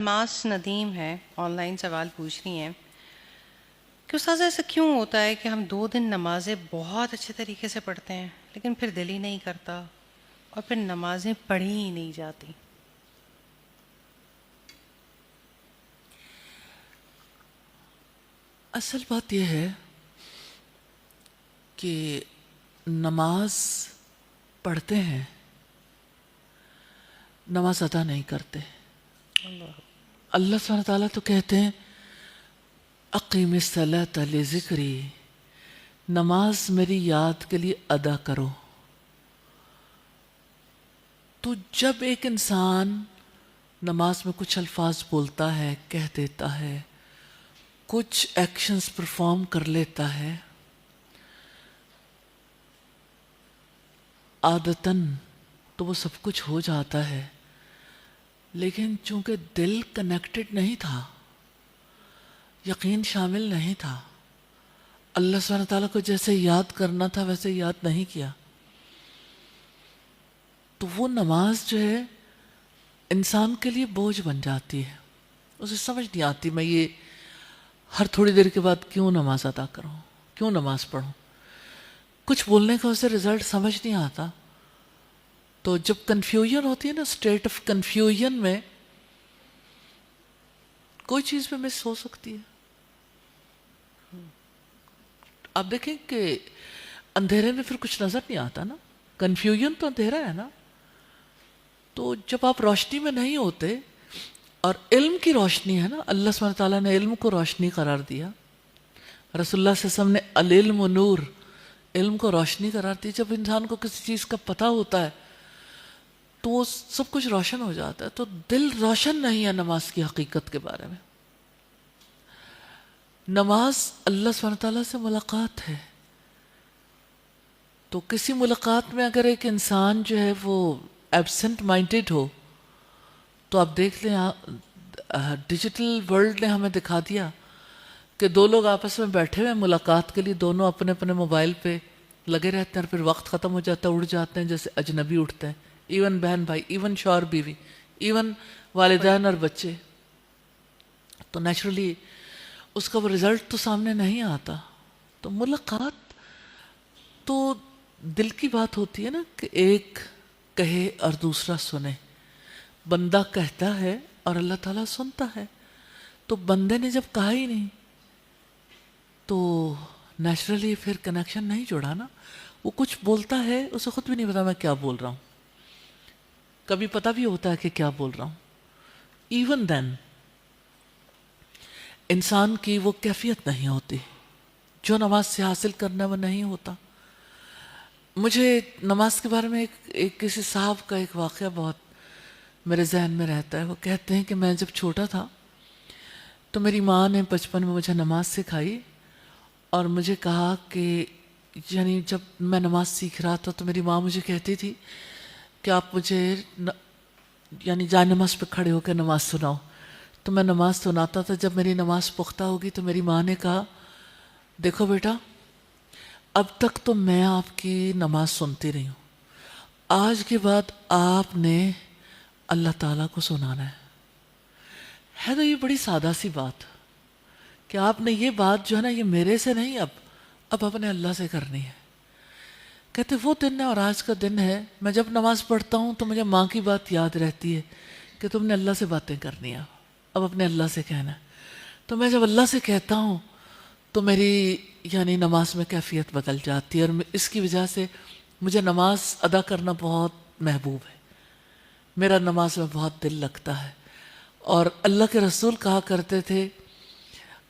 ماس ندیم ہے، on line سوال پوچھ رہی ہیں کہ استاذ ایسا کیوں ہوتا ہے کہ ہم 2 دن نمازیں بہت اچھے طریقے سے پڑھتے ہیں لیکن پھر دل ہی نہیں کرتا اور پھر نمازیں پڑھی ہی نہیں جاتی؟ اصل بات یہ ہے کہ نماز پڑھتے ہیں، نماز ادا نہیں کرتے۔ اللہ سبحانہ تعالیٰ تو کہتے ہیں اقیم الصلاۃ لذکری، نماز میری یاد کے لیے ادا کرو۔ تو جب ایک انسان نماز میں کچھ الفاظ بولتا ہے، کہہ دیتا ہے، کچھ ایکشنز پرفارم کر لیتا ہے، عادتاً تو وہ سب کچھ ہو جاتا ہے، لیکن چونکہ دل کنیکٹڈ نہیں تھا، یقین شامل نہیں تھا، اللہ سبحانہ تعالیٰ کو جیسے یاد کرنا تھا ویسے یاد نہیں کیا، تو وہ نماز جو ہے انسان کے لیے بوجھ بن جاتی ہے۔ اسے سمجھ نہیں آتی میں یہ ہر تھوڑی دیر کے بعد کیوں نماز ادا کروں، کیوں نماز پڑھوں، کچھ بولنے کا اسے رزلٹ سمجھ نہیں آتا۔ تو جب کنفیوژن ہوتی ہے نا، اسٹیٹ آف کنفیوژن میں کوئی چیز میں مس ہو سکتی ہے۔ آپ دیکھیں کہ اندھیرے میں پھر کچھ نظر نہیں آتا نا، کنفیوژن تو اندھیرا ہے نا۔ تو جب آپ روشنی میں نہیں ہوتے اور علم کی روشنی ہے نا، اللہ سبحانہ تعالیٰ نے علم کو روشنی قرار دیا، رسول اللہ صلی اللہ علیہ وسلم نے العلم نور، علم کو روشنی قرار دی۔ جب انسان کو کسی چیز کا پتہ ہوتا ہے تو وہ سب کچھ روشن ہو جاتا ہے۔ تو دل روشن نہیں ہے نماز کی حقیقت کے بارے میں۔ نماز اللہ سبحانہ تعالیٰ سے ملاقات ہے، تو کسی ملاقات میں اگر ایک انسان جو ہے وہ ایبسنٹ مائنڈڈ ہو تو آپ دیکھ لیں، ڈیجیٹل ورلڈ نے ہمیں دکھا دیا کہ 2 لوگ آپس میں بیٹھے ہوئے ملاقات کے لیے، دونوں اپنے اپنے موبائل پہ لگے رہتے ہیں اور پھر وقت ختم ہو جاتا ہے، اڑ جاتے ہیں جیسے اجنبی اٹھتے ہیں، ایون بہن بھائی، ایون شوہر بیوی، ایون والدین اور بچے۔ تو نیچرلی اس کا وہ رزلٹ تو سامنے نہیں آتا۔ تو ملاقات تو دل کی بات ہوتی ہے نا، کہ ایک کہے اور دوسرا سنے، بندہ کہتا ہے اور اللہ تعالیٰ سنتا ہے۔ تو بندے نے جب کہا ہی نہیں تو نیچرلی پھر کنیکشن نہیں جڑا نا۔ وہ کچھ بولتا ہے، اسے خود بھی نہیں پتا میں کیا بول رہا ہوں، کبھی پتہ بھی ہوتا ہے کہ کیا بول رہا ہوں، ایون دین انسان کی وہ کیفیت نہیں ہوتی جو نماز سے حاصل کرنا، وہ نہیں ہوتا۔ مجھے نماز کے بارے میں ایک کسی صاحب کا ایک واقعہ بہت میرے ذہن میں رہتا ہے۔ وہ کہتے ہیں کہ میں جب چھوٹا تھا تو میری ماں نے بچپن میں مجھے نماز سکھائی اور مجھے کہا کہ یعنی جب میں نماز سیکھ رہا تھا تو میری ماں مجھے کہتی تھی کہ آپ مجھے یعنی جائے نماز پہ کھڑے ہو کے نماز سناؤ۔ تو میں نماز سناتا تھا۔ جب میری نماز پختہ ہوگی تو میری ماں نے کہا دیکھو بیٹا، اب تک تو میں آپ کی نماز سنتی رہی ہوں، آج کے بعد آپ نے اللہ تعالیٰ کو سنانا ہے۔ تو یہ بڑی سادہ سی بات کہ آپ نے یہ بات جو ہے نا، یہ میرے سے نہیں، اب اپنے اللہ سے کرنی ہے۔ کہتے وہ دن ہے اور آج کا دن ہے، میں جب نماز پڑھتا ہوں تو مجھے ماں کی بات یاد رہتی ہے کہ تم نے اللہ سے باتیں کرنی ہیں، اب اپنے اللہ سے کہنا ہے۔ تو میں جب اللہ سے کہتا ہوں تو میری یعنی نماز میں کیفیت بدل جاتی ہے، اور اس کی وجہ سے مجھے نماز ادا کرنا بہت محبوب ہے، میرا نماز میں بہت دل لگتا ہے۔ اور اللہ کے رسول کہا کرتے تھے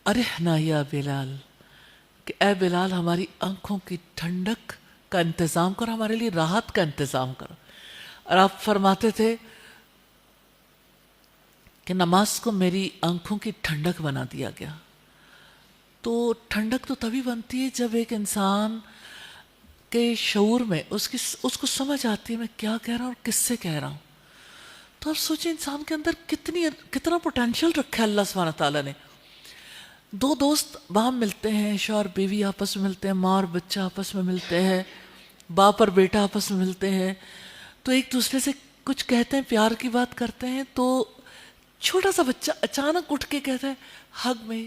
ارحنا یا بلال، کہ اے بلال ہماری آنکھوں کی ٹھنڈک کا انتظام کرو، ہمارے لیے راحت کا انتظام کرو۔ اور آپ فرماتے تھے کہ نماز کو میری آنکھوں کی ٹھنڈک بنا دیا گیا۔ تو ٹھنڈک تو تبھی بنتی ہے جب ایک انسان کے شعور میں اس کو سمجھ آتی ہے میں کیا کہہ رہا ہوں اور کس سے کہہ رہا ہوں۔ تو آپ سوچیں انسان کے اندر کتنا پوٹینشیل رکھا ہے اللہ سبحانہ تعالیٰ نے۔ 2 دوست باہم ملتے ہیں، شوہر بیوی آپس میں ملتے ہیں، ماں اور بچہ آپس میں ملتے ہیں، باپ اور بیٹا آپس میں ملتے ہیں، تو ایک دوسرے سے کچھ کہتے ہیں، پیار کی بات کرتے ہیں، تو چھوٹا سا بچہ اچانک اٹھ کے کہتا ہے ہگ میں،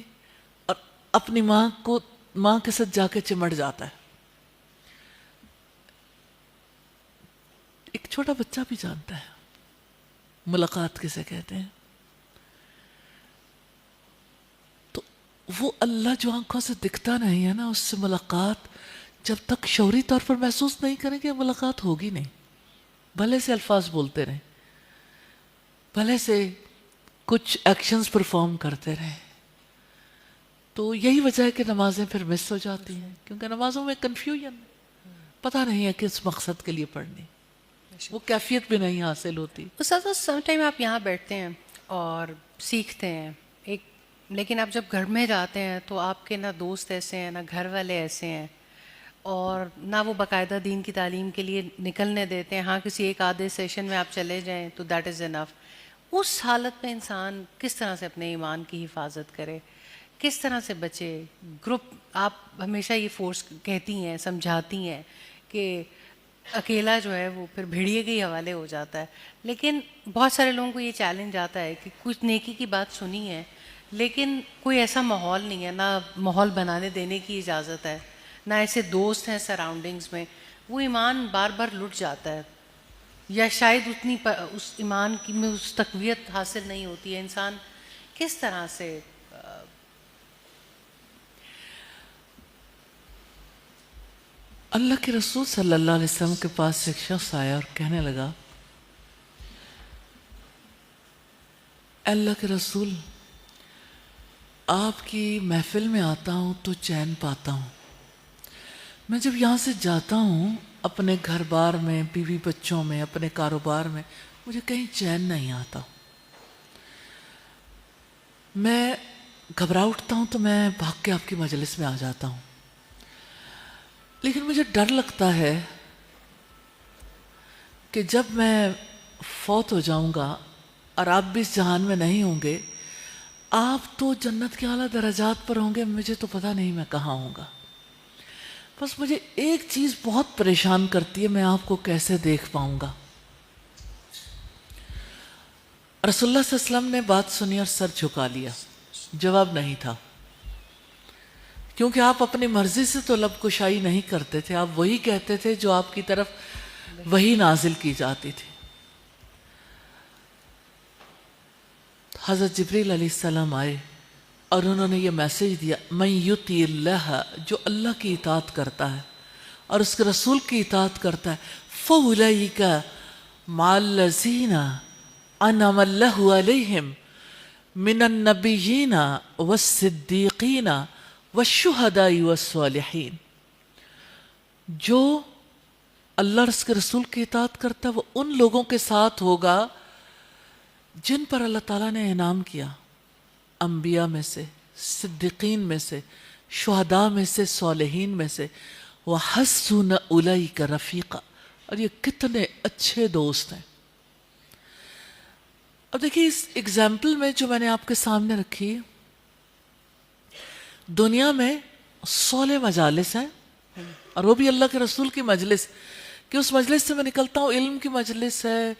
اور اپنی ماں کے ساتھ جا کے چمٹ جاتا ہے. ایک چھوٹا بچہ بھی جانتا ہے ملاقات کسے کہتے ہیں. تو وہ اللہ جو آنکھوں سے دکھتا نہیں ہے نا، اس سے ملاقات جب تک شعوری طور پر محسوس نہیں کریں گے ملاقات ہوگی نہیں. بھلے سے الفاظ بولتے رہیں، بھلے سے کچھ ایکشنز پرفارم کرتے رہیں. تو یہی وجہ ہے کہ نمازیں پھر مس ہو جاتی ہیں، کیونکہ نمازوں میں کنفیوژن، پتہ نہیں ہے کس مقصد کے لیے پڑھنی، وہ کیفیت بھی نہیں حاصل ہوتی. استاذ سم ٹائم آپ یہاں بیٹھتے ہیں اور سیکھتے ہیں ایک، لیکن آپ جب گھر میں جاتے ہیں تو آپ کے نہ دوست ایسے ہیں، نہ گھر والے ایسے ہیں، اور نہ وہ باقاعدہ دین کی تعلیم کے لیے نکلنے دیتے ہیں. ہاں کسی ایک آدھے سیشن میں آپ چلے جائیں تو دیٹ از انف. اس حالت میں انسان کس طرح سے اپنے ایمان کی حفاظت کرے، کس طرح سے بچے؟ گروپ آپ ہمیشہ یہ فورس کہتی ہیں، سمجھاتی ہیں کہ اکیلا جو ہے وہ پھر بھیڑیے کے ہی حوالے ہو جاتا ہے، لیکن بہت سارے لوگوں کو یہ چیلنج آتا ہے کہ کچھ نیکی کی بات سنی ہے لیکن کوئی ایسا ماحول نہیں ہے، نہ ماحول بنانے دینے کی اجازت ہے، نہ ایسے دوست ہیں سراؤنڈنگز میں. وہ ایمان بار بار لٹ جاتا ہے، یا شاید اتنی اس ایمان کی میں اس تقویت حاصل نہیں ہوتی ہے. انسان کس طرح سے اللہ کے رسول صلی اللہ علیہ وسلم کے پاس ایک شخص آیا اور کہنے لگا، اللہ کے رسول، آپ کی محفل میں آتا ہوں تو چین پاتا ہوں، میں جب یہاں سے جاتا ہوں اپنے گھر بار میں، بیوی بچوں میں، اپنے کاروبار میں، مجھے کہیں چین نہیں آتا. میں گھبرا اٹھتا ہوں تو میں بھاگ کے آپ کی مجلس میں آ جاتا ہوں، لیکن مجھے ڈر لگتا ہے کہ جب میں فوت ہو جاؤں گا اور آپ بھی اس جہان میں نہیں ہوں گے، آپ تو جنت کے اعلیٰ درجات پر ہوں گے، مجھے تو پتہ نہیں میں کہاں ہوں گا. بس مجھے ایک چیز بہت پریشان کرتی ہے، میں آپ کو کیسے دیکھ پاؤں گا. رسول اللہ صلی اللہ علیہ وسلم نے بات سنی اور سر جھکا لیا، جواب نہیں تھا، کیونکہ آپ اپنی مرضی سے تو لب کشائی نہیں کرتے تھے، آپ وہی کہتے تھے جو آپ کی طرف وہی نازل کی جاتی تھی. حضرت جبریل علیہ السلام آئے اور انہوں نے یہ میسیج دیا، من یطیع اللہ، جو اللہ کی اطاعت کرتا ہے اور اس کے رسول کی اطاعت کرتا ہے، فَأُولَئِکَ مَعَ الَّذِینَ أَنْعَمَ اللَّهُ عَلَيْهِمْ مِنَ النَّبِيِّینَ وَالصِّدِّیقِینَ وَالشُّہَدَاءِ وَالصَّالِحِینَ. جو اللہ اور اس کے رسول کی اطاعت کرتا ہے وہ ان لوگوں کے ساتھ ہوگا جن پر اللہ تعالیٰ نے انعام کیا، انبیاء میں سے، صدیقین میں سے، شہداء میں سے، صالحین میں سے. وَحَسُنَ أُولَئِکَ رَفِیقًا، اور یہ کتنے اچھے دوست ہیں. اب دیکھیے اس اگزامپل میں جو میں نے آپ کے سامنے رکھی، دنیا میں 16 مجالس ہیں، اور وہ بھی اللہ کے رسول کی مجلس، کہ اس مجلس سے میں نکلتا ہوں علم کی مجلس ہے،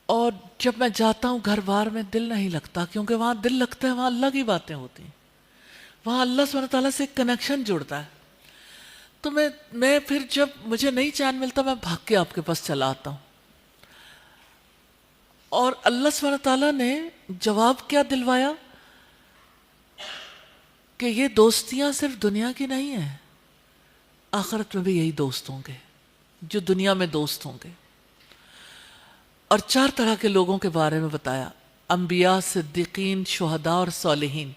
اور جب میں جاتا ہوں گھر بار میں دل نہیں لگتا، کیونکہ وہاں دل لگتا ہے، وہاں اللہ کی باتیں ہوتی ہیں، وہاں اللہ سبحانہ تعالیٰ سے ایک کنیکشن جڑتا ہے. تو میں پھر جب مجھے نہیں چین ملتا میں بھاگ کے آپ کے پاس چلا آتا ہوں. اور اللہ سبحانہ تعالیٰ نے جواب کیا دلوایا کہ یہ دوستیاں صرف دنیا کی نہیں ہیں، آخرت میں بھی یہی دوست ہوں گے جو دنیا میں دوست ہوں گے. اور 4 طرح کے لوگوں کے بارے میں بتایا، انبیاء، صدیقین، شہداء اور صالحین.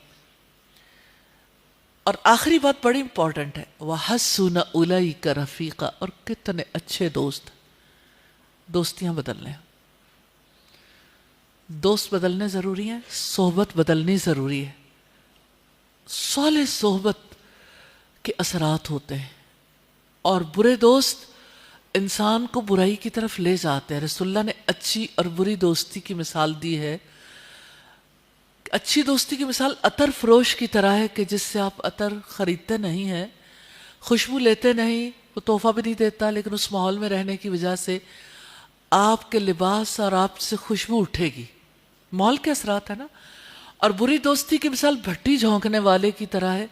اور آخری بات بڑی امپورٹنٹ ہے، وَحَسُنَ أُولَئِکَ رَفِیقًا، اور کتنے اچھے دوست. دوستیاں بدلنے ہیں، دوست بدلنے ضروری ہیں، صحبت بدلنی ضروری ہے. صالح صحبت کے اثرات ہوتے ہیں، اور برے دوست انسان کو برائی کی طرف لے جاتے ہیں. رسول اللہ نے اچھی اور بری دوستی کی مثال دی ہے. اچھی دوستی کی مثال عطر فروش کی طرح ہے کہ جس سے آپ عطر خریدتے نہیں ہیں، خوشبو لیتے نہیں، وہ تحفہ بھی نہیں دیتا، لیکن اس ماحول میں رہنے کی وجہ سے آپ کے لباس اور آپ سے خوشبو اٹھے گی، ماحول کے اثرات ہے نا. اور بری دوستی کی مثال بھٹی جھونکنے والے کی طرح ہے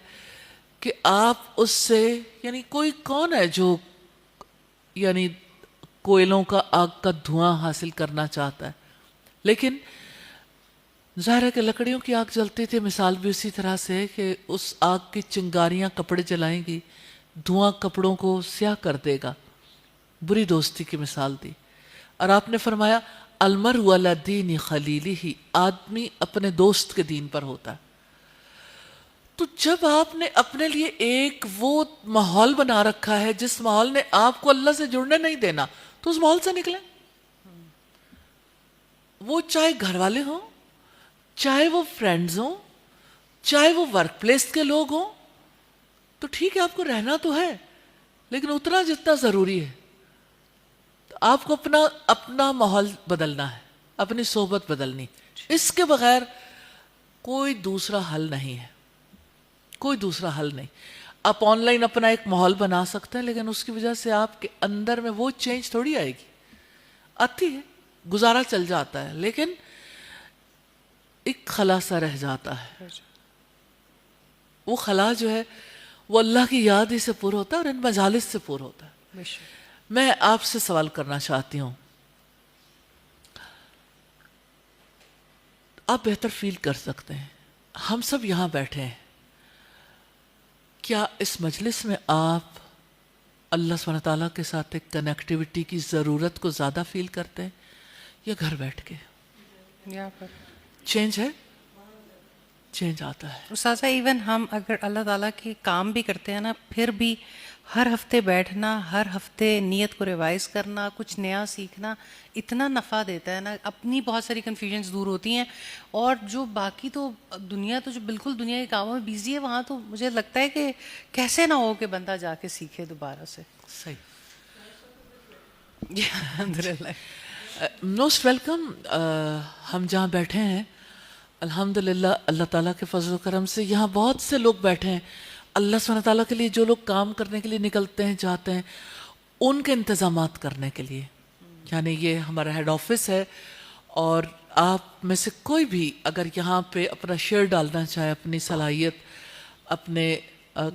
کہ آپ اس سے یعنی کوئی کون ہے جو یعنی کوئلوں کا آگ کا دھواں حاصل کرنا چاہتا ہے, لیکن ظاہر ہے کہ لکڑیوں کی آگ جلتی تھی, مثال بھی اسی طرح سے ہے کہ اس آگ کی چنگاریاں کپڑے جلائیں گی, دھواں کپڑوں کو سیاہ کر دے گا. بری دوستی کی مثال دی. اور آپ نے فرمایا المرء علی دین خلیلہ, آدمی اپنے دوست کے دین پر ہوتا ہے. تو جب آپ نے اپنے لیے ایک وہ ماحول بنا رکھا ہے جس ماحول نے آپ کو اللہ سے جڑنے نہیں دینا, تو اس ماحول سے نکلیں. وہ چاہے گھر والے ہوں, چاہے وہ فرینڈز ہوں, چاہے وہ ورک پلیس کے لوگ ہوں, تو ٹھیک ہے آپ کو رہنا تو ہے, لیکن اتنا جتنا ضروری ہے. تو آپ کو اپنا ماحول بدلنا ہے, اپنی صحبت بدلنی. اس کے بغیر کوئی دوسرا حل نہیں ہے, کوئی دوسرا حل نہیں. آپ آن لائن اپنا ایک ماحول بنا سکتے ہیں, لیکن اس کی وجہ سے آپ کے اندر میں وہ چینج تھوڑی آئے گی. آتی ہے, گزارا چل جاتا ہے, لیکن ایک خلا سا رہ جاتا ہے. وہ خلا جو ہے وہ اللہ کی یاد ہی سے پر ہوتا ہے اور ان مجالس سے پر ہوتا ہے. میں آپ سے سوال کرنا چاہتی ہوں, آپ بہتر فیل کر سکتے ہیں, ہم سب یہاں بیٹھے ہیں, کیا اس مجلس میں آپ اللہ سبحانہ تعالیٰ کے ساتھ ایک کنیکٹیوٹی کی ضرورت کو زیادہ فیل کرتے ہیں یا گھر بیٹھ کے؟ یہاں پر چینج ہے, چینج آتا ہے. استاذہ ایون ہم اگر اللہ تعالیٰ کے کام بھی کرتے ہیں نا, پھر بھی ہر ہفتے بیٹھنا, ہر ہفتے نیت کو ریوائز کرنا, کچھ نیا سیکھنا اتنا نفع دیتا ہے نا. اپنی بہت ساری کنفیوژنس دور ہوتی ہیں, اور جو باقی تو دنیا تو جو بالکل دنیا کے کاموں میں بیزی ہے, وہاں تو مجھے لگتا ہے کہ کیسے نہ ہو کہ بندہ جا کے سیکھے دوبارہ سے. صحیح. الحمدللہ. Most welcome. ہم جہاں بیٹھے ہیں الحمدللہ اللہ تعالیٰ کے فضل و کرم سے یہاں بہت سے لوگ بیٹھے ہیں. اللہ سبحانہ تعالیٰ کے لیے جو لوگ کام کرنے کے لیے نکلتے ہیں, جاتے ہیں, ان کے انتظامات کرنے کے لیے. یعنی یہ ہمارا ہیڈ آفس ہے, اور آپ میں سے کوئی بھی اگر یہاں پہ اپنا شیئر ڈالنا چاہے, اپنی صلاحیت, اپنے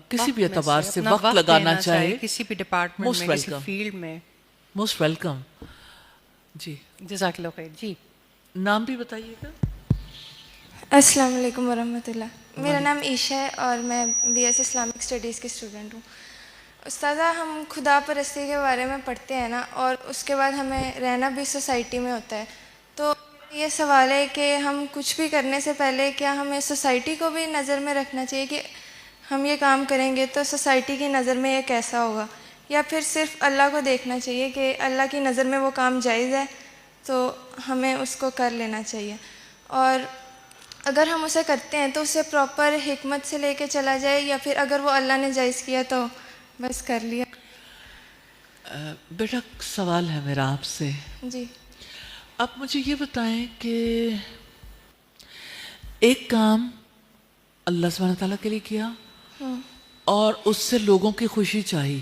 کسی بھی اعتبار سے وقت لگانا چاہے, کسی بھی ڈپارٹمنٹ موسٹ میں, کسی ویلکم, فیلڈ میں, موسٹ ویلکم. جی جزاک اللہ خیر. جی نام بھی بتائیے گا. السلام علیکم ورحمۃ اللہ. میرا نام عیشا ہے اور میں بی ایس اسلامک اسٹڈیز کی اسٹوڈنٹ ہوں. استاذہ, ہم خدا پرستی کے بارے میں پڑھتے ہیں نا, اور اس کے بعد ہمیں رہنا بھی سوسائٹی میں ہوتا ہے. تو یہ سوال ہے کہ ہم کچھ بھی کرنے سے پہلے کیا ہمیں سوسائٹی کو بھی نظر میں رکھنا چاہیے کہ ہم یہ کام کریں گے تو سوسائٹی کی نظر میں یہ کیسا ہوگا, یا پھر صرف اللہ کو دیکھنا چاہیے کہ اللہ کی نظر میں وہ کام جائز ہے تو ہمیں اس کو کر لینا چاہیے, اور اگر ہم اسے کرتے ہیں تو اسے پراپر حکمت سے لے کے چلا جائے, یا پھر اگر وہ اللہ نے جائز کیا تو بس کر لیا. بیٹا سوال ہے میرا آپ سے. جی. آپ مجھے یہ بتائیں کہ ایک کام اللہ سبحانہ تعالیٰ کے لیے کیا اور اس سے لوگوں کی خوشی چاہی,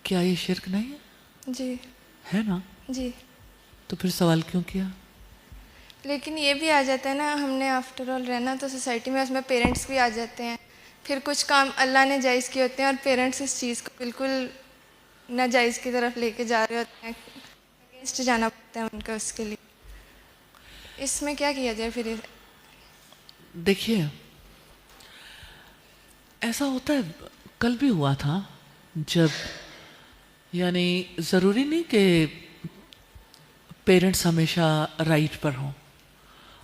کیا یہ شرک نہیں ہے؟ جی ہے نا. جی. تو پھر سوال کیوں کیا؟ لیکن یہ بھی آ جاتا ہے نا, ہم نے آفٹر آل رہنا تو سوسائٹی میں, اس میں پیرنٹس بھی آ جاتے ہیں. پھر کچھ کام اللہ نے جائز کیے ہوتے ہیں اور پیرنٹس اس چیز کو بالکل ناجائز کی طرف لے کے جا رہے ہوتے ہیں, اگینسٹ جانا پڑتا ہے ان کا اس کے لیے. اس میں کیا کیا جائے پھر؟ دیکھیے ایسا ہوتا ہے, کل بھی ہوا تھا, جب یعنی ضروری نہیں کہ پیرنٹس ہمیشہ رائٹ پر ہوں,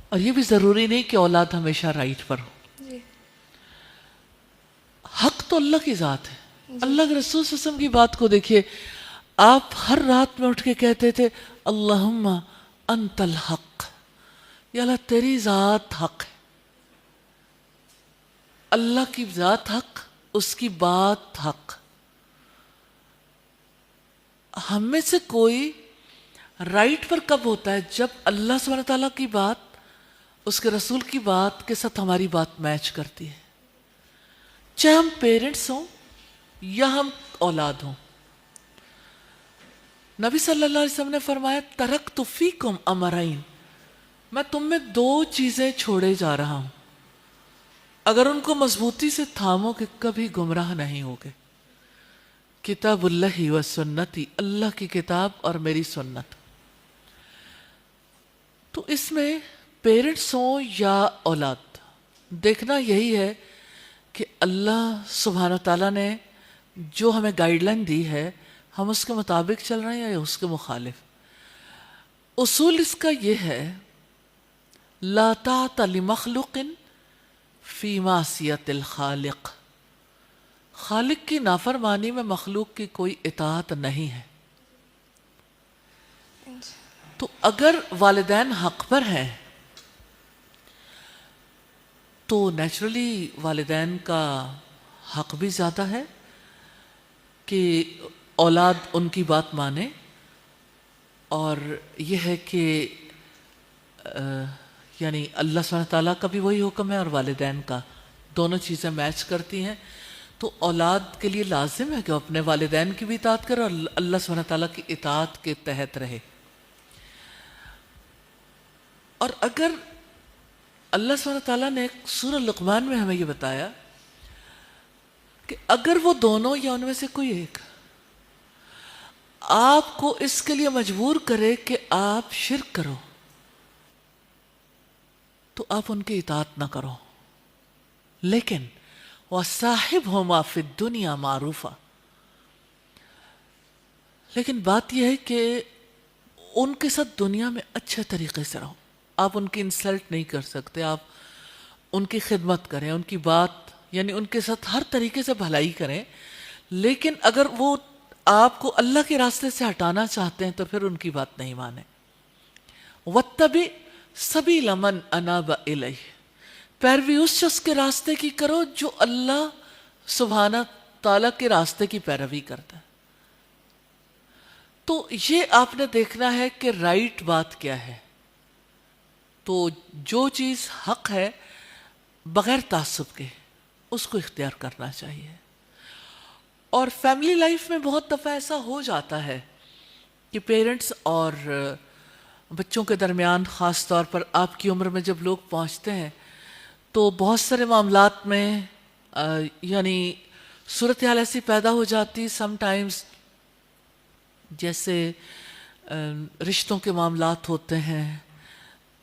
اور یہ بھی ضروری نہیں کہ اولاد ہمیشہ رائٹ پر ہو. جی. حق تو اللہ کی ذات ہے. اللہ کے رسول صلی اللہ علیہ وسلم کی بات کو دیکھیے, آپ ہر رات میں اٹھ کے کہتے تھے اللہم انت الحق, یا اللہ تیری ذات حق ہے. اللہ کی ذات حق, اس کی بات حق. ہم میں سے کوئی رائٹ پر کب ہوتا ہے؟ جب اللہ سبحانہ تعالیٰ کی بات, اس کے رسول کی بات کے ساتھ ہماری بات میچ کرتی ہے, چاہے ہم پیرنٹس ہوں یا ہم اولاد ہوں. نبی صلی اللہ علیہ وسلم نے فرمایا ترکت فیکم امرین، میں تم میں 2 چیزیں چھوڑے جا رہا ہوں، اگر ان کو مضبوطی سے تھامو کہ کبھی گمراہ نہیں ہوگے، کتاب اللہ و سنتی، اللہ کی کتاب اور میری سنت۔ تو اس میں پیرنٹس ہوں یا اولاد، دیکھنا یہی ہے کہ اللہ سبحانہ تعالیٰ نے جو ہمیں گائیڈ لائن دی ہے ہم اس کے مطابق چل رہے ہیں یا اس کے مخالف۔ اصول اس کا یہ ہے لا طاعۃ لمخلوق فی معصیت الخالق، خالق کی نافرمانی میں مخلوق کی کوئی اطاعت نہیں ہے۔ تو اگر والدین حق پر ہیں تو نیچرلی والدین کا حق بھی زیادہ ہے کہ اولاد ان کی بات مانے، اور یہ ہے کہ یعنی اللہ سبحانہ تعالیٰ کا بھی وہی حکم ہے اور والدین کا، دونوں چیزیں میچ کرتی ہیں، تو اولاد کے لیے لازم ہے کہ وہ اپنے والدین کی بھی اطاعت کرے اور اللہ سبحانہ تعالیٰ کی اطاعت کے تحت رہے۔ اور اگر اللہ سبحانہ تعالیٰ نے سورہ لقمان میں ہمیں یہ بتایا کہ اگر وہ دونوں یا ان میں سے کوئی ایک آپ کو اس کے لیے مجبور کرے کہ آپ شرک کرو تو آپ ان کی اطاعت نہ کرو، لیکن وَصَاحِبْهُمَا فِي الدُّنْيَا مَعْرُوفًا، لیکن بات یہ ہے کہ ان کے ساتھ دنیا میں اچھے طریقے سے رہو، آپ ان کی انسلٹ نہیں کر سکتے، آپ ان کی خدمت کریں، ان کی بات یعنی ان کے ساتھ ہر طریقے سے بھلائی کریں، لیکن اگر وہ آپ کو اللہ کے راستے سے ہٹانا چاہتے ہیں تو پھر ان کی بات نہیں مانیں۔ وَاتَّبِعْ سَبِيلَ مَنْ أَنَابَ إِلَيْهِ، پیروی اس شخص کے راستے کی کرو جو اللہ سبحانہ تعالیٰ کے راستے کی پیروی کرتا ہے۔ تو یہ آپ نے دیکھنا ہے کہ رائٹ بات کیا ہے، تو جو چیز حق ہے بغیر تعصب کے اس کو اختیار کرنا چاہیے۔ اور فیملی لائف میں بہت دفعہ ایسا ہو جاتا ہے کہ پیرنٹس اور بچوں کے درمیان، خاص طور پر آپ کی عمر میں جب لوگ پہنچتے ہیں تو بہت سارے معاملات میں یعنی صورتحال ایسی پیدا ہو جاتی سم ٹائمز، جیسے رشتوں کے معاملات ہوتے ہیں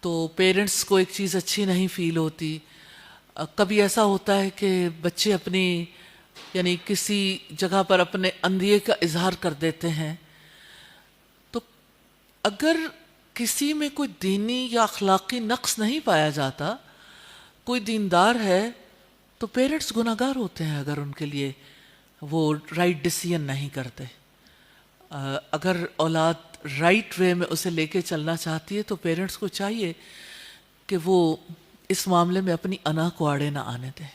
تو پیرنٹس کو ایک چیز اچھی نہیں فیل ہوتی، کبھی ایسا ہوتا ہے کہ بچے اپنی یعنی کسی جگہ پر اپنے اندیے کا اظہار کر دیتے ہیں، تو اگر کسی میں کوئی دینی یا اخلاقی نقص نہیں پایا جاتا، کوئی دیندار ہے، تو پیرنٹس گناہگار ہوتے ہیں اگر ان کے لیے وہ رائٹ ڈیسیژن نہیں کرتے۔ اگر اولاد رائٹ وے میں اسے لے کے چلنا چاہتی ہے تو پیرنٹس کو چاہیے کہ وہ اس معاملے میں اپنی انا کو آڑے نہ آنے دیں۔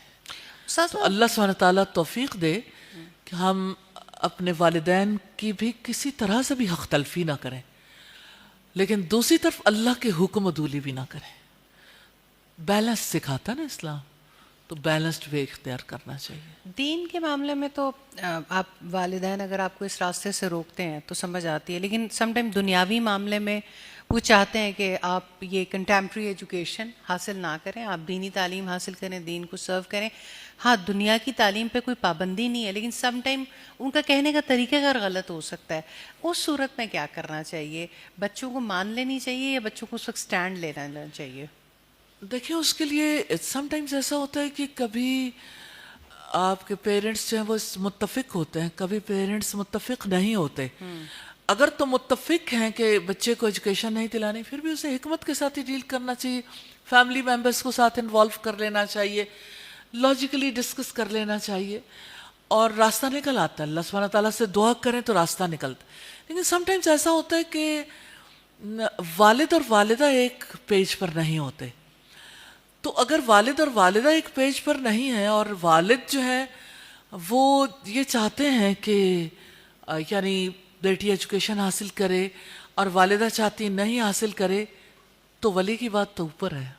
تو اللہ سبحانہ تعالیٰ توفیق دے کہ ہم اپنے والدین کی بھی کسی طرح سے بھی حق تلفی نہ کریں، لیکن دوسری طرف اللہ کے حکم عدولی بھی نہ کریں۔ بیلنس سکھاتا نا اسلام، تو بیلنسڈ وے اختیار کرنا چاہیے۔ دین کے معاملے میں تو آپ والدین اگر آپ کو اس راستے سے روکتے ہیں تو سمجھ آتی ہے، لیکن سم ٹائم دنیاوی معاملے میں وہ چاہتے ہیں کہ آپ یہ کنٹمپریری ایجوکیشن حاصل نہ کریں، آپ دینی تعلیم حاصل کریں، دین کو سرو کریں۔ ہاں، دنیا کی تعلیم پہ کوئی پابندی نہیں ہے، لیکن سم ٹائم ان کا کہنے کا طریقہ اگر غلط ہو سکتا ہے، اس صورت میں کیا کرنا چاہیے؟ بچوں کو مان لینی چاہیے یا بچوں کو اس وقت سٹینڈ لینا چاہیے؟ دیکھیں، اس کے لیے سم ٹائمز ایسا ہوتا ہے کہ کبھی آپ کے پیرنٹس جو ہیں وہ متفق ہوتے ہیں، کبھی پیرنٹس متفق نہیں ہوتے۔ اگر تو متفق ہیں کہ بچے کو ایجوکیشن نہیں دلانی، پھر بھی اسے حکمت کے ساتھ ہی ڈیل کرنا چاہیے، فیملی ممبرس کو ساتھ انوالو کر لینا چاہیے، لاجیکلی ڈسکس کر لینا چاہیے، اور راستہ نکل آتا ہے۔ اللہ سبحانہ تعالیٰ سے دعا کریں تو راستہ نکلتا ہے۔ لیکن سم ٹائمز ایسا ہوتا ہے کہ والد اور والدہ ایک پیج پر نہیں ہوتے، تو اگر والد اور والدہ ایک پیج پر نہیں ہیں اور والد جو ہے وہ یہ چاہتے ہیں کہ یعنی بیٹی ایجوکیشن حاصل کرے اور والدہ چاہتی نہیں حاصل کرے، تو ولی کی بات تو اوپر ہے،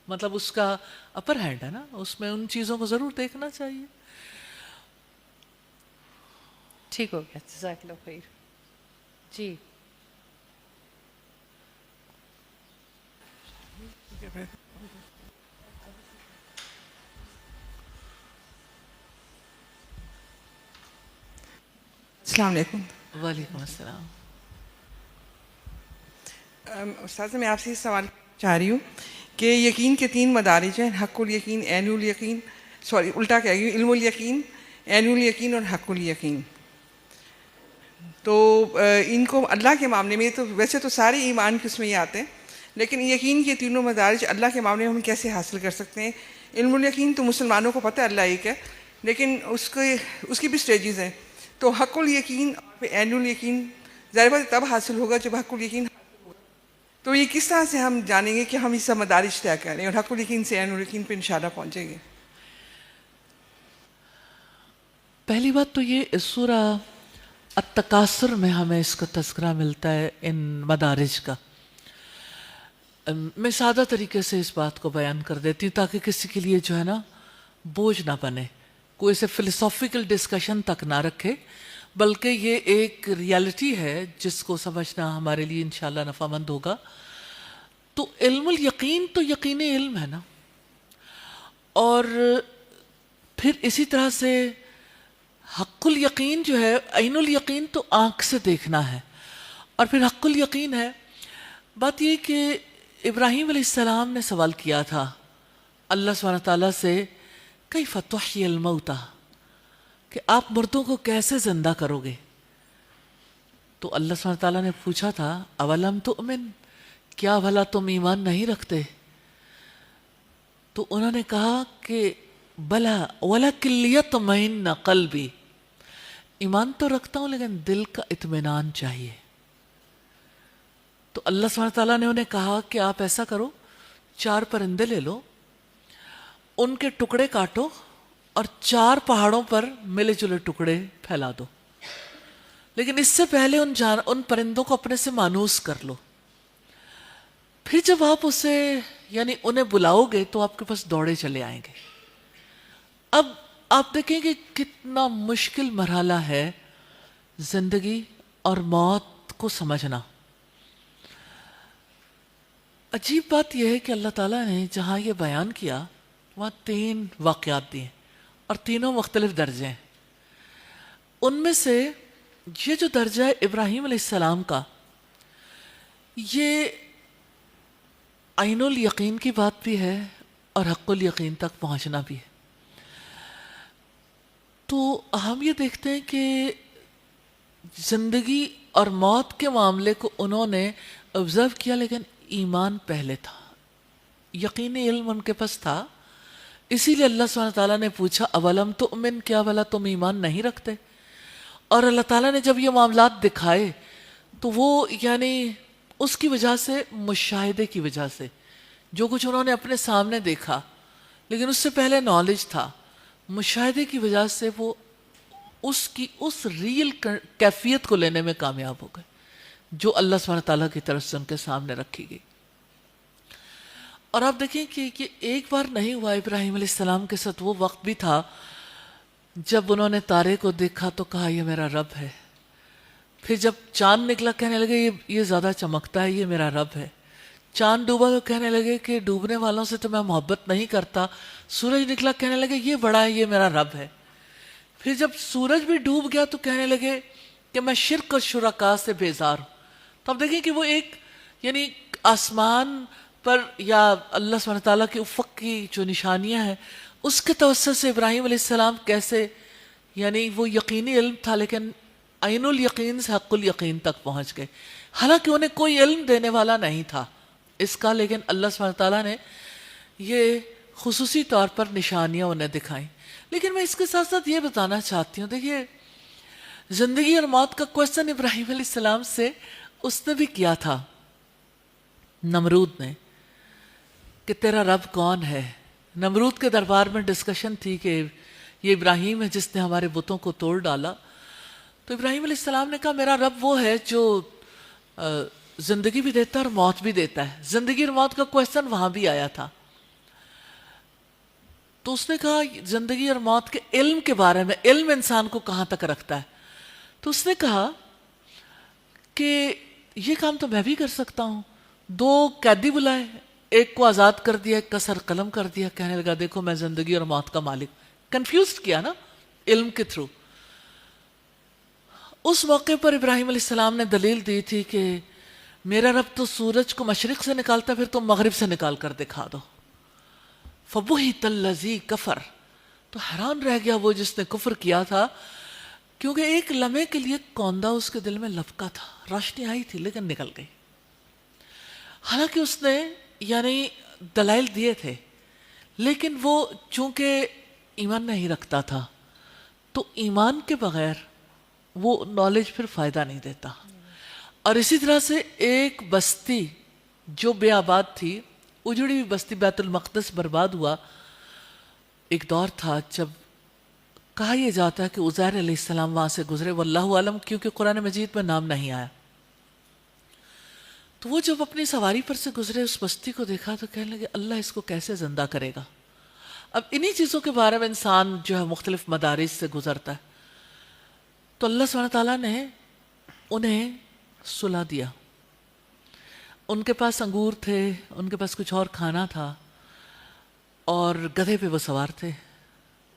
مطلب اس کا اپر ہینڈ ہے نا، اس میں ان چیزوں کو ضرور دیکھنا چاہیے۔ ٹھیک ہو گیا، جزاک اللہ خیر. جی السلام علیکم. وعلیکم السلام. استاذ میں آپ سے یہ سوال چاہ رہی ہوں کہ یقین کے 3 مدارج ہیں، حق الیقین، عین الیقین، سوری الٹا کہہ گئی، علم الیقین، عین الیقین اور حق الیقین. تو ان کو اللہ کے معاملے میں تو ویسے تو سارے ایمان کے اس میں یہ آتے ہیں، لیکن یقین کے تینوں مدارج اللہ کے معاملے میں ہم کیسے حاصل کر سکتے ہیں؟ علم الیقین تو مسلمانوں کو پتہ ہے اللہ ایک ہے، لیکن اس کی بھی سٹیجز ہیں. تو حق الیقین اور عین الیقین ظاہر بات تب حاصل ہوگا جب حق الیقین. تو یہ کس طرح سے ہم جانیں گے کہ ہم اس مدارج طے کریں اور حق الیقین سے عین الیقین پہ انشاءاللہ پہنچیں گے؟ پہلی بات تو یہ اس سورہ التکاثر میں ہمیں اس کا تذکرہ ملتا ہے ان مدارج کا. میں سادہ طریقے سے اس بات کو بیان کر دیتی ہوں تاکہ کسی کے لیے جو ہے نا بوجھ نہ بنے، کوئی اسے فلسافیکل ڈسکشن تک نہ رکھے، بلکہ یہ ایک ریالٹی ہے جس کو سمجھنا ہمارے لیے انشاءاللہ نفع مند ہوگا. تو علم الیقین تو یقینی علم ہے نا، اور پھر اسی طرح سے حق الیقین جو ہے، عین الیقین تو آنکھ سے دیکھنا ہے، اور پھر حق الیقین ہے. بات یہ کہ ابراہیم علیہ السلام نے سوال کیا تھا اللہ سبحانہ تعالیٰ سے، کیف تحیی الموتى، کہ آپ مردوں کو کیسے زندہ کرو گے؟ تو اللہ سبحانہ تعالیٰ نے پوچھا تھا اولم تؤمن، کیا بھلا تم ایمان نہیں رکھتے؟ تو انہوں نے کہا کہ بلا ولکن لیطمئن قلبی، ایمان تو رکھتا ہوں لیکن دل کا اطمینان چاہیے. تو اللہ سبحانہ تعالیٰ نے انہیں کہا کہ آپ ایسا کرو، 4 پرندے لے لو، ان کے ٹکڑے کاٹو اور 4 پہاڑوں پر ملے جلے ٹکڑے پھیلا دو، لیکن اس سے پہلے ان پرندوں کو اپنے سے مانوس کر لو. پھر جب آپ اسے یعنی انہیں بلاؤ گے تو آپ کے پاس دوڑے چلے آئیں گے. اب آپ دیکھیں کہ کتنا مشکل مرحلہ ہے زندگی اور موت کو سمجھنا. عجیب بات یہ ہے کہ اللہ تعالیٰ نے جہاں یہ بیان کیا وہاں 3 واقعات دیے اور تینوں مختلف درجے ہیں. ان میں سے یہ جو درجہ ہے ابراہیم علیہ السلام کا، یہ عین الیقین کی بات بھی ہے اور حق الیقین تک پہنچنا بھی ہے. تو ہم یہ دیکھتے ہیں کہ زندگی اور موت کے معاملے کو انہوں نے آبزرو کیا، لیکن ایمان پہلے تھا، یقینی علم ان کے پاس تھا. اسی لیے اللہ سبحانہ تعالیٰ نے پوچھا اولم تؤمن، کیا بھلا تم ایمان نہیں رکھتے؟ اور اللہ تعالیٰ نے جب یہ معاملات دکھائے تو وہ یعنی اس کی وجہ سے، مشاہدے کی وجہ سے، جو کچھ انہوں نے اپنے سامنے دیکھا لیکن اس سے پہلے نالج تھا، مشاہدے کی وجہ سے وہ اس ریل کیفیت کو لینے میں کامیاب ہو گئے جو اللہ سبحانہ تعالیٰ کی طرف سے ان کے سامنے رکھی گئی. اور آپ دیکھیں کہ یہ ایک بار نہیں ہوا، ابراہیم علیہ السلام کے ساتھ وہ وقت بھی تھا جب انہوں نے تارے کو دیکھا تو کہا یہ میرا رب ہے. پھر جب چاند نکلا کہنے لگے یہ زیادہ چمکتا ہے، یہ میرا رب ہے. چاند ڈوبا تو کہنے لگے کہ ڈوبنے والوں سے تو میں محبت نہیں کرتا. سورج نکلا کہنے لگے یہ بڑا ہے، یہ میرا رب ہے. پھر جب سورج بھی ڈوب گیا تو کہنے لگے کہ میں شرک اور شرکاء سے بیزار ہوں. تو اب دیکھیں کہ وہ ایک یعنی آسمان پر یا اللہ سبحانہ تعالیٰ کے افق کی جو نشانیاں ہیں اس کے توسط سے ابراہیم علیہ السلام کیسے یعنی وہ یقینی علم تھا لیکن عین الیقین سے حق الیقین تک پہنچ گئے، حالانکہ انہیں کوئی علم دینے والا نہیں تھا اس کا، لیکن اللہ سبحانہ تعالیٰ نے یہ خصوصی طور پر نشانیاں انہیں دکھائیں. لیکن میں اس کے ساتھ ساتھ یہ بتانا چاہتی ہوں، دیکھیے زندگی اور موت کا کویسچن ابراہیم علیہ السلام سے اس نے بھی کیا تھا، نمرود نے، کہ تیرا رب کون ہے. نمرود کے دربار میں ڈسکشن تھی کہ یہ ابراہیم ہے جس نے ہمارے بتوں کو توڑ ڈالا. تو ابراہیم علیہ السلام نے کہا میرا رب وہ ہے جو زندگی بھی دیتا ہے اور موت بھی دیتا ہے. زندگی اور موت کا کویسچن وہاں بھی آیا تھا. تو اس نے کہا زندگی اور موت کے علم کے بارے میں، علم انسان کو کہاں تک رکھتا ہے. تو اس نے کہا کہ یہ کام تو میں بھی کر سکتا ہوں. 2 قیدی بلائے, ایک کو آزاد کر دیا, ایک کا سر قلم کر دیا. کہنے لگا دیکھو میں زندگی اور موت کا مالک. کنفیوزڈ کیا نا علم کے تھرو. اس موقع پر ابراہیم علیہ السلام نے دلیل دی تھی کہ میرا رب تو سورج کو مشرق سے نکالتا, پھر تم مغرب سے نکال کر دکھا دو. فَبُهِتَ الَّذِي کفر, تو حیران رہ گیا وہ جس نے کفر کیا تھا, کیونکہ ایک لمحے کے لیے کوندہ اس کے دل میں لپکا تھا, روشنی آئی تھی لیکن نکل گئی. حالانکہ اس نے یعنی دلائل دیے تھے, لیکن وہ چونکہ ایمان نہیں رکھتا تھا, تو ایمان کے بغیر وہ نالج پھر فائدہ نہیں دیتا. اور اسی طرح سے ایک بستی جو بے آباد تھی, اجڑی ہوئی بستی بیت المقدس برباد ہوا. ایک دور تھا جب کہا یہ جاتا ہے کہ عزیر علیہ السلام وہاں سے گزرے, واللہ عالم, کیونکہ قرآن مجید میں نام نہیں آیا. تو وہ جب اپنی سواری پر سے گزرے اس بستی کو دیکھا تو کہنے لگے اللہ اس کو کیسے زندہ کرے گا. اب انہی چیزوں کے بارے میں انسان جو ہے مختلف مدارس سے گزرتا ہے. تو اللہ سبحانہ تعالیٰ نے انہیں سلا دیا. ان کے پاس انگور تھے, ان کے پاس کچھ اور کھانا تھا, اور گدھے پہ وہ سوار تھے.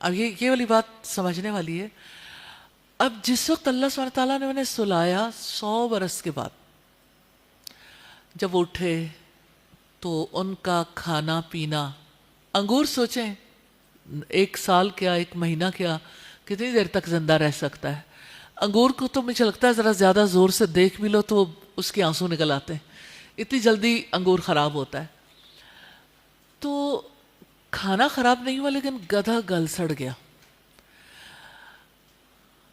اب یہ والی بات سمجھنے والی ہے. اب جس وقت اللہ سبحانہ تعالیٰ نے انہیں سلایا 100 برس کے بعد جب اٹھے تو ان کا کھانا پینا, انگور سوچیں 1 سال کیا 1 مہینہ کیا, کتنی دیر تک زندہ رہ سکتا ہے. انگور کو تو مجھے لگتا ہے ذرا زیادہ زور سے دیکھ بھی لو تو اس کے آنسو نکل آتے ہیں, اتنی جلدی انگور خراب ہوتا ہے. تو کھانا خراب نہیں ہوا لیکن گدھا گل سڑ گیا,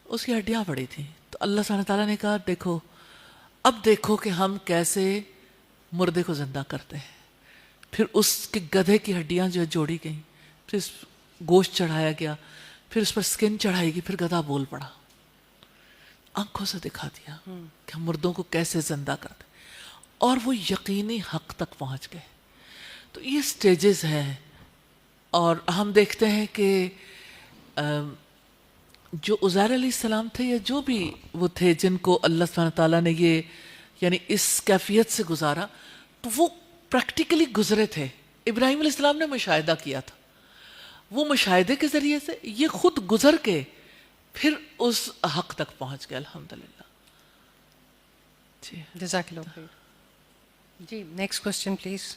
اس کی ہڈیاں پڑی تھیں. تو اللہ سبحانہ تعالیٰ نے کہا دیکھو اب دیکھو کہ ہم کیسے مردے کو زندہ کرتے ہیں. پھر اس کے گدھے کی ہڈیاں جو جوڑی گئیں, پھر گوشت چڑھایا گیا, پھر اس پر سکن چڑھائی گئی, پھر گدھا بول پڑا, آنکھوں سے دکھا دیا کہ ہم مردوں کو کیسے زندہ کرتے, اور وہ یقینی حق تک پہنچ گئے. تو یہ سٹیجز ہیں. اور ہم دیکھتے ہیں کہ جو عزیر علیہ السلام تھے یا جو بھی وہ تھے جن کو اللہ سبحانہ تعالیٰ نے یہ یعنی اس کیفیت سے گزارا, تو وہ پریکٹیکلی گزرے تھے. ابراہیم علیہ السلام نے مشاہدہ کیا تھا, وہ مشاہدے کے ذریعے سے یہ خود گزر کے پھر اس حق تک پہنچ گئے. الحمدللہ. جی جزاک اللہ خیر. جی نیکسٹ کوشچن پلیز.